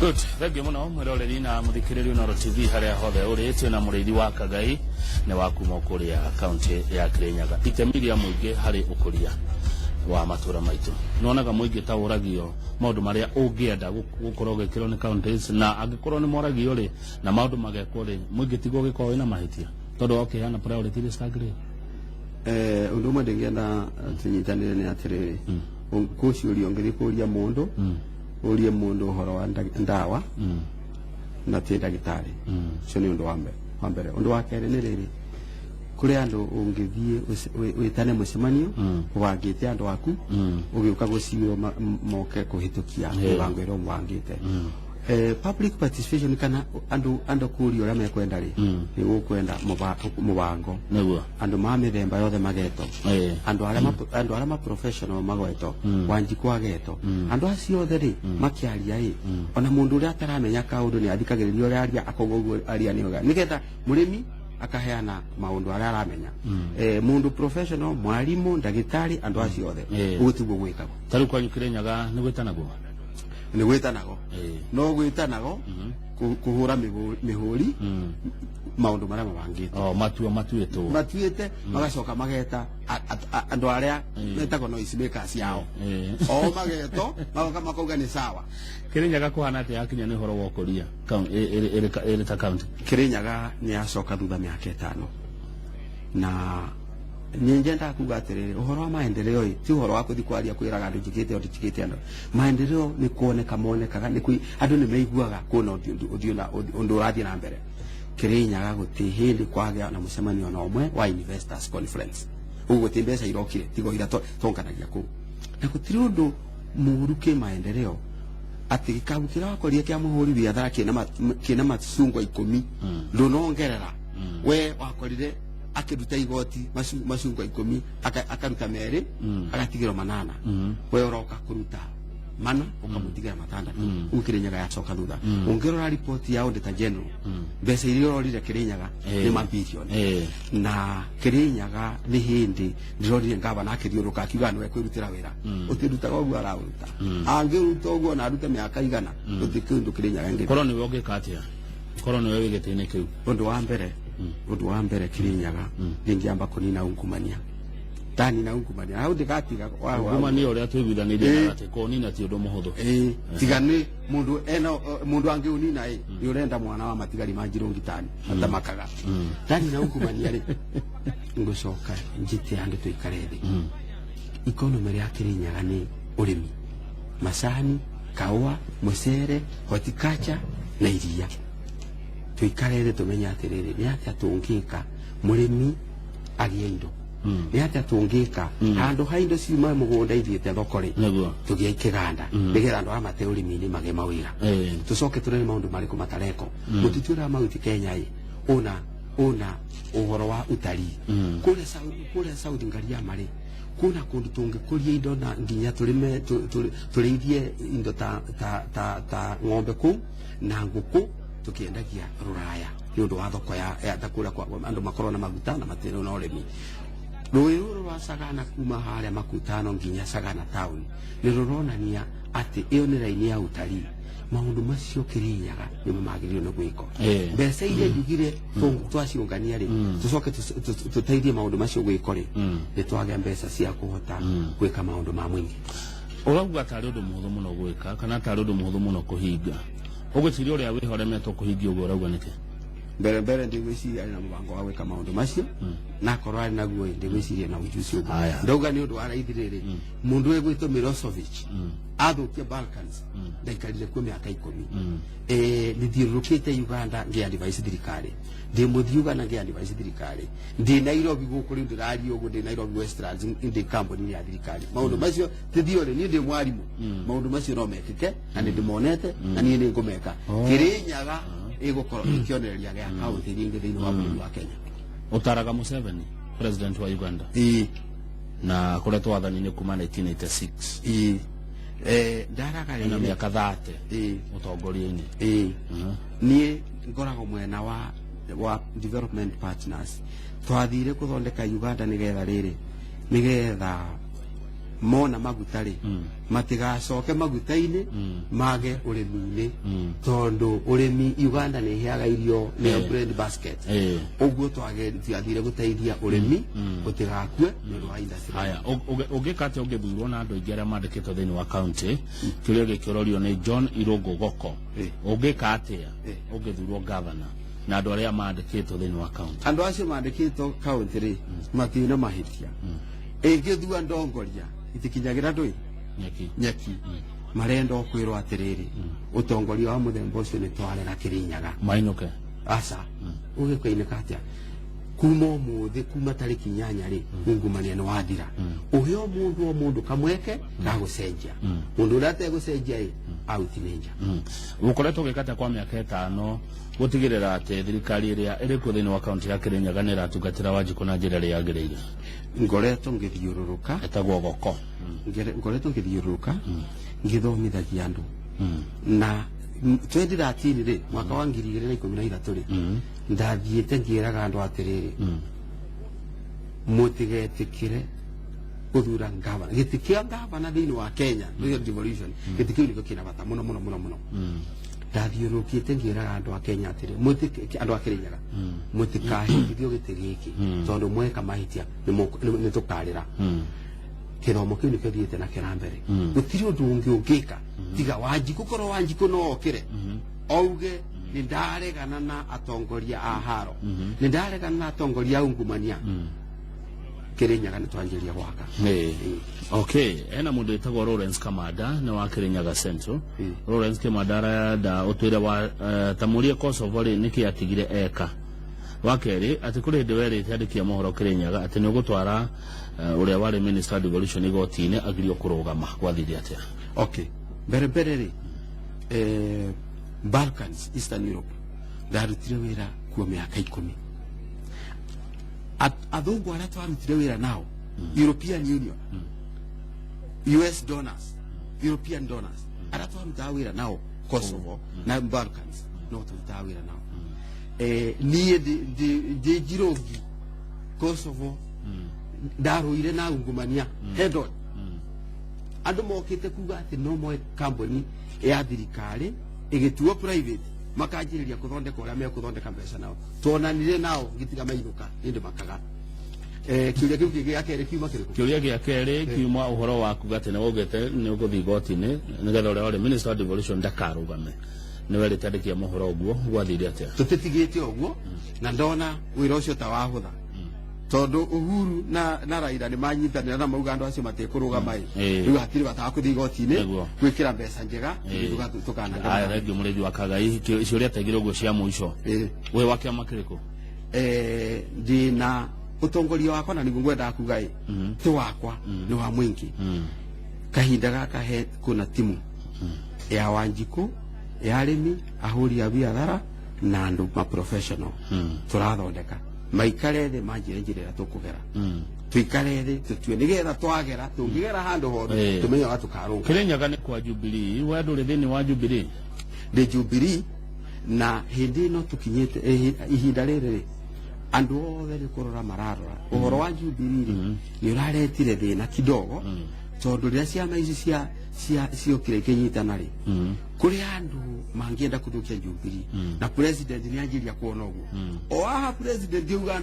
Good. Thank you muno mwiroreri na muthikiriria Noro TV haria hothe uri tio na murithi wa Kagai ne wa kuma kuria county ya Kirinyaga itemiria muingi hari ukuria wa matura maitu nonaga muingi ta uragio maundu maria ungienda gukorwo gikiro ni counties na angikorwo ni moragio ri na maundu magekwo ri muingi tigo gikorwo ina mahitia tondu okiheana priority list agri undu mwe ndingienda tinyitanire ni atiriri kuciuria ngiri kuria mundu urie mundu horo wa ndawa na ti ndagitari cio ni undu wa mbere undu wa keri ni riri kuri andu ungithie witane mucemanio wangite andu aku ugiuka guciiro moke kuhitukia mubango iro mwangite public participation kana andu kuri ora mekwenda ri ni gukwenda mubango neguo andu ma mithemba yothe mageto andu ara ma professional magweto wanjikwa geto andu acio othe ri makiaria ona mundu uri ataramenya kaundu ni athikagiririo uri aria akogogo aria nioga nigetha murimi akaheana maundu aria aramenya mundu professional mwalimu ndagitari andu acio othe ugutiguo gwikago taru kwa Kirinyaga ni gwitanago ni gwitanago no gwitanago kuhura mihuri maundu maria mabangite matuite magacoka mageta andu aria metagwo noise makers yao o mageto magoka makauga ni sawa Kirinyaga kuhana ati akinya ni horo wa kuria iri ta county Kirinyaga ni acoka thutha miaka 5 na ninjenda kuga atiriri uhoro wa maendeleo ti uhoro wa kuthi kwaria kwiraga andu njikite andu maendeleo ni kuoneka monekaga ni kui andu ni meiguaga kuona undu urathie na mbere Kirinyaga guti hindi kwagea na mucemanio na umwe wa investors conference uguo ti mbeca irokire tigo ira tonkanagia ku na gutiri undu muruke maendeleo ati gikabu kira wakoria kia muhuri biathara kina macungwa 10 ndunongerera we wakorire akiruta igoti macungwa 10 akaruta meri agatigiro 8 we uroka kuruta mana ukamutigira 6 Kirinyaga yacoka thutha ungirora report ya auditor general mbeca iria urorire Kirinyaga ni mabilioni na Kirinyaga ni hindi ndirorire ngavana akithiuruka akiuga niwe kwirutira wira utirutaga uguo araruta angiruta uguo na arute miaka igana utikindu Kirinyaga ngi koroni woge katia koroni wewe getene kiu undu wa mbere Kirinyaga ndingiamba kunina ungumania tani na ungumania au ndikatiga wa ungumania uria twibithanirie na ati konina ti undu muhuthu tigani mundu angi unina ni urenda mwana wa matigari manjirungi tani atamakaga tani na ungumania ri ngucoka njite andu tuikare thi economy ya Kirinyaga ni urimi macani kawa mucere horticulture na iria tuikare thi tumenya atiriri ni atia tungika murimi agie indo ni atia tungika handu haindo ciuma mugunda ithiete thokori tugie ikiganda nigetha andu amate urimi-ini mage mawira tucoke turere maundu mariku matareko mutitwira mauti Kenya ona uhoro wa utari kule Saudi ngaria mari kuna kundu tungikuria indo na nginya turithie indo ta ng'ombe ku na nguku tukiendagia ruraya ni undu wa thoko ya takura kwa andu makorwo na maguta na matiro na urimi ruru wa Sagana kuma haria makutano nginya Sagana town ni ruronania ati iyo ni raini ya utari maundu macio Kirinyaga ni magirio no gwiko mbeca ile njugire twaciungania ri tucoke tuteithie maundu macio gwiko ri ni twage mbeca cia kuhota gwika maundu ma mwingi urauga tari undu muhuthu muno gwika kana tari undu muhuthu muno kuhinga ugwiciria uria wihoremetwo kuhingia uguo urauga niki mbere ndigwiciria na mubango wa gwika maundu macio na korwo ari naguo ndigwiciria na ujuzi uguo ndauga ni undu wa raithiriri mundu egwitwo Milosevic athukia Balkans ndaikarire kwa miaka 10 ndithiurukite Uganda ngia advice thirikari ndi muthiuga na ngia advice thirikari ndi Nairobi guku ri ndirari uguo ndi Nairobi Westlands ndi company ya thirikari maundu macio tithiore ni ndi mwarimu maundu macio no mekike na ndimonete na ni ngumeka Kirinyaga igukoro ikionereria gya county ringi thiini wa bũrũri wa Kenya utaraga Museveni president wa Uganda na kuletwa wathani-ini kuma 1986 ndaraga na miaka 30 utongoria-ini nie ngorago mwena wa development partners twathire kuthondeka Uganda nigetha mona magutari matigacoke magutaini mage urimi-ini tondu urimi Uganda ni heaga irio ni bread basket uguo twathire guteithia urimi utigakue ni wa industry. Haya ugikate ugithurwo na andu aingi aria mandikitwo thiini wa county kirio gikororio ni John Irungu Goko ugikatia ugithurwo governor na andu aria mandikitwo thiini wa county andu acio mandikitwo county ri matina mahitia ingithua ndongoria itikinyagira ndui nyeki marenda okwirwo atiriri utongoria wa muthemba ucio ni twarera Kirinyaga mainuke asa ugikoineka atia kuma umuthi kuma tariki 8 ri ungumania ni wathira uhio mundu kamweke ga gucenjia mundu urate gucenjia out ninja ukoretwo gikata kwa miaka 5 gutigirira ati thirikari iria iri ku thiini wa county ya Kirinyaga ni ratugatira Wanjiku na njira ria yagireire ngoretwo ngithiururuka etagwo Goko ngoretwo ngithiururuka ngithomithagia andu na 2013 ri mwaka wa 2013 ri ndathiite ngiraga andu atiriri mutigetikire kuthura ngavana gitikia ngavana thiini wa Kenya ndio devolution gitikia niko kina bata muno ndathiurukite ngiraga andu a Kenya atiri andu a Kirinyaga mutikahithio giti giki tondu mweka mahitia ni tukarira kithomo kiu nikio thiite na kirambere gutiri undu ungi ungika tiga Wanjiku korwo Wanjiku no okire auge ni ndaregana na atongoria a haro ni ndaregana na atongoria ungumania Kirinyaga ni twanjiria gwaka okay ena mundu etagwo Lawrence Kamada ni wa Kirinyaga Central Lawrence Kamada da utwira wa tamurie Kosovo ri niki atigire eka wakeri ati kuri ndwere tiandikia mohoro Kirinyaga ati ni gutwara uria wari minister devolution igotine agirio kurugama gwathithia atia okay bere ri Balkans Eastern Europe ndarutire wira kuo miaka 10 athungu aria twarutire wira nao European Union US donors European donors aria twarutire wira nao Kosovo na Balkans no turutire wira nao nie de jirogi Kosovo ndaruire na ungumania head on andu mokite kuga ati no moe company ya thirikari igituo private makanjiriria kuthondeka uria mekuthondeka mbeca nao tuonanire nao gitiga mainuka indi makaga kiuria kiu gya kere kiuma kiriko kiuria gya kere kiuma uhoro waku gatene wogete ni uguthi gotine nigetha uria wari minister of devolution ndakarugame ni weri tandikia mohoro uguo gwathire atia tutitigite uguo na ndona wira ucio ta wahutha tondu Uhuru na Raila ni manyitanira na mauga andu acio matekurugama riu hatiri batakuthi gotine gwikira mbeca njega nduga tukana aya regi murethi wa Kagai icio ria tegire uguo cia muico we wake amakiriko ndina utongoria wakwa na nigu ngwenda kuga ti wakwa ni wa mwingi kahinda gaka he kuna timu ya Wanjiku ya arimi ahuri a biathara na andu ma professional turathondeka maikare the manjire njira tukugera tuikare the tutue nigetha twagera tungigera handu hothe tumenya gatukarunga Kirinyaga ni kwa Jubilee we ndu thini wa Jubilee de Jubilee na hindi no tukinyete ihinda riri andu othe ni kurora mararora uhoro wa Jubilee ni uraretire thina kidogo tondu ria ciama ici ciokire kinyitana ri kuri andu mangienda kuthukia Jubilee na president ni anjiria kuona uguo oaha president yuga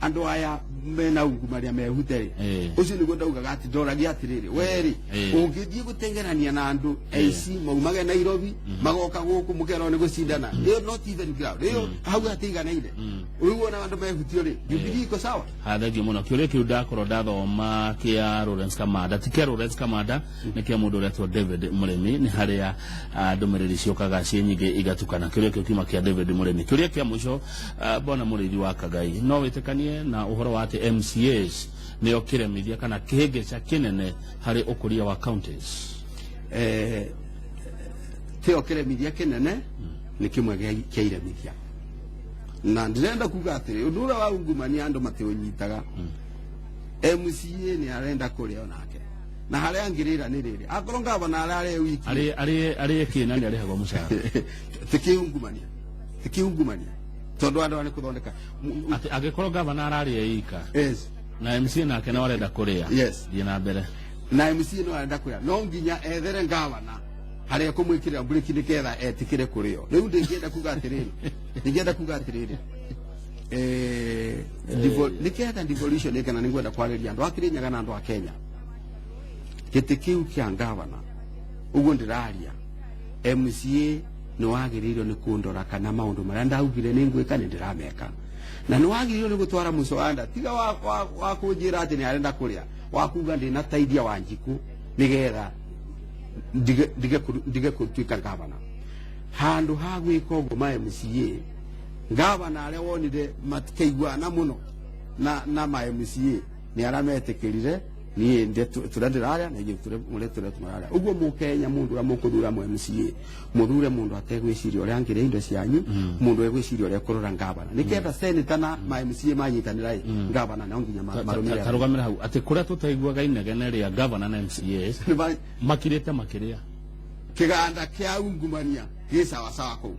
andu aya mena ungumaria mehutere ucio niguo ndaugaga ati ndoragia atiriri weri ungithie gutengerania na andu aici maumage Nairobi magoka guku mukero ni gucindana iyo not even ground iyo hau atiganaire uiguona andu mehutio ri Jubilee iko sawa hathagi muno kiuria kiu ndakoro ndathoma kia Lawrence Kamada tikia Lawrence Kamada ni kia mundu uretwo David Muremi ni haria ndumiriri ciokaga cinyingi igatukana kiuria kiu kima kia David Muremi kiuria kia muico bona murethi wa Kagai no witikanie na uhoro wa ati MCAs ni okiremithia kana kihigeca kinene hari ukuria wa counties ti okiremithia kinene ni kimwe kia iremithia na ndirenda kuga atiri undura wa ungumania andu matiunyitaga MCA ni arenda kuria onake na haria angirira ni riri akorwo ngavana arare wiki ari kina ni arihagwo mushara tikiungumania tondu andu ani kuthondeka ati agikorwo ngavana arare ika yes na MCA nake na arenda kuria yes thie na mbere na MC no arenda kwira no nginya ethere ngavana haria kumwikira break ni ketha etikire kurio riu ndingenda kuga atiriri niketha devolution ikana ningwenda kwariria andu akirinya kana andu a Kenya giti kiu kia ngavana uguo ndiraria MCA no agiririo ni kundora kana maundu maria ndaugire ni ngwika ni ndirameka na no agiririo ni gutwara musoanda tiga wa kunjira ati ni arenda kuria wakuga ndina taithia Wanjiku nigetha ndige kutuika ngavana handu ha gwika uguo ma MCA ngavana aria wonire matikeiguana muno na ma MCA ni arametikirire ni nde turandiraria na ingi turandiraria uguo mukenya mundu ra mukuthura mu MCA muthure mundu ategwiciria uria angire indo cianyu mundu egwiciria uria kurora ngavana nikenda senator na ma MCA manyitanira ngavana na nginya marumire tarugamira hau ati kuria tutaiguaga inegene ria ngavana na MCA makiria kiganda kia ungumania gisawa sawa ku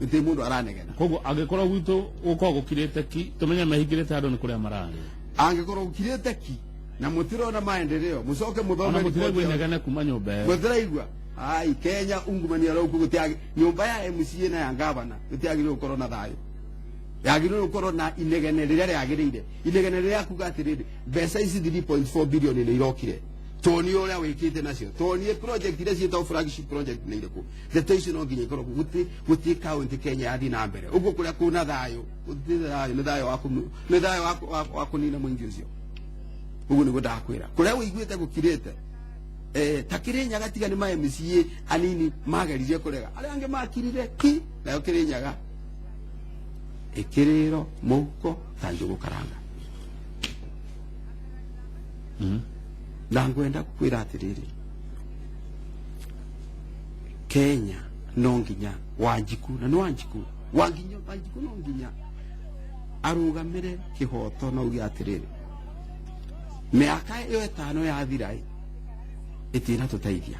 nti mundu aranegena koguo angikorwo gwitu uko gukirite ki tumenye mahingirite andu ni kuria marari angikorwo gukirite ki na mutirona maendeleo musoke muthome mutirego inegene kuma nyumba mutiraigwa ai Kenya ungumania ro gutiagi nyumba ya MCA na ya ngavana gutiagire ukorwo na thayo yagire ukorwo na inegene riria yagirire inegene riria kuga atiriri mbeca ici 3.4 billion ni irokire toni uria wikite nacio toni project iria cietwa flagship project ni iriku thete no nginya ikorwo guti county Kenya yathi na mbere uguo kuria kuna thayo ni thayo wa kunina mwingi ucio uguo ni gudakwira kuria wiguite gukirite takirinyaga tiga ni ma MCA anini mageririe kurega aria ange makirire ki nayo kirinyaga ikiriro muko tanjugu karanga na ngwenda kukwira atiriri Kenya no nginya Wanjiku na no Wanjiku no nginya arugamire kihoto no ugi atiriri miaka iyo etano yathirai itina tutaithia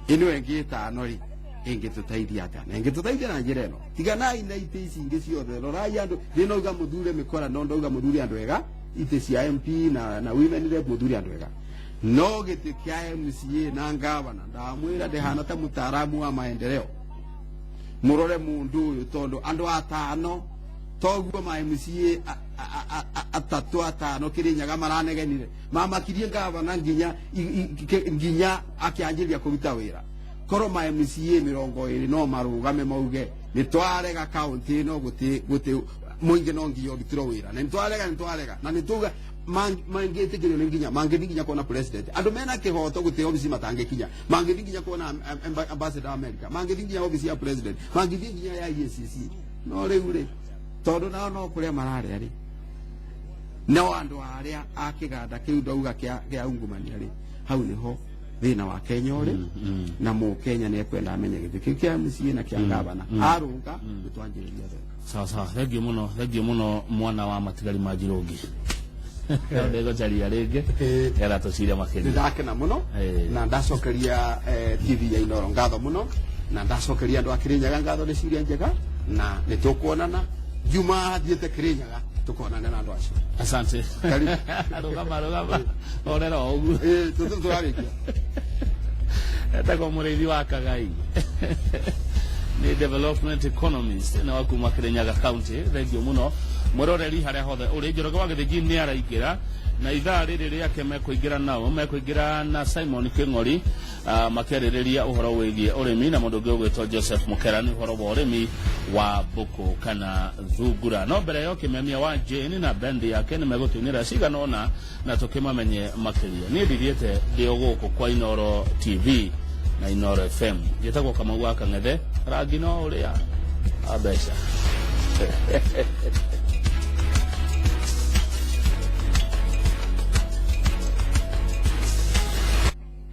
ino engi etano ri engi tutaithia atana engi tutaithia na njira ino tiganai na ite ici ingi ciothe rorai andu ndino uga muthure mikora no ndauga muthure andu ega ite cia MP na women rep muthure andu ega no giti kia MCA na ngavana ndamwira ndihana ta mutaaramu wa maendeleo murore mundu uyu tondu andu atano toguo ma MCA atatu atano kirinyaga maranegenire mamakirie ngavana nginya akianjiria kuruta wira koro ma MCA 20 no marugame mauge nitwarega county no guti muingi no ngiyo gitiro wira na nitwarega na nituga mangete kile nginya nginya kuona president andu mena kihoto guti ofisi matangikinya nginya kuona ambassador America nginya ofisi ya president nginya ya EACC no riure tondu no kuria marare ari no andu aria akiganda kiu ndauga kia ungumania ri hau niho thina wa Kenya uri na mu Kenya ni kwenda amenye githiki kia MCA na kia ngavana arunga gitwanjiriria sawa thengio muno mwana wa matigari majirogi ndego charia rege era tuciria makiri ndakena muno na ndacokeria TV ya Inoro ngatho muno na ndacokeria andu akirinyaga ngatho ni ciria njega na nitukuonana juma thiete kirinyaga tukonana na andu acio asante rugama orera ogu tuturikia eta ko mureithi wa Kagai ni development economist na wakuma Kirinyaga county thengio muno muroreri haria hothe uri Njoroge wa Githigi ni araingira na ithaa riri riake mekuingira nao mekuingira na Simon King'ori makerireria uhoro wigie urimi na mundu ungi ugwitwo Joseph Mukera ni uhoro wa urimi wa buku kana thungura no mbere yo kimemia wa Jane na bendi yake ni megutunira ciganona na tukimamenye makiria ni ndiriete ndio guku kwa Inoro TV na Inoro FM gitagwo kama gwaka ng'ethe rangi no uria abeca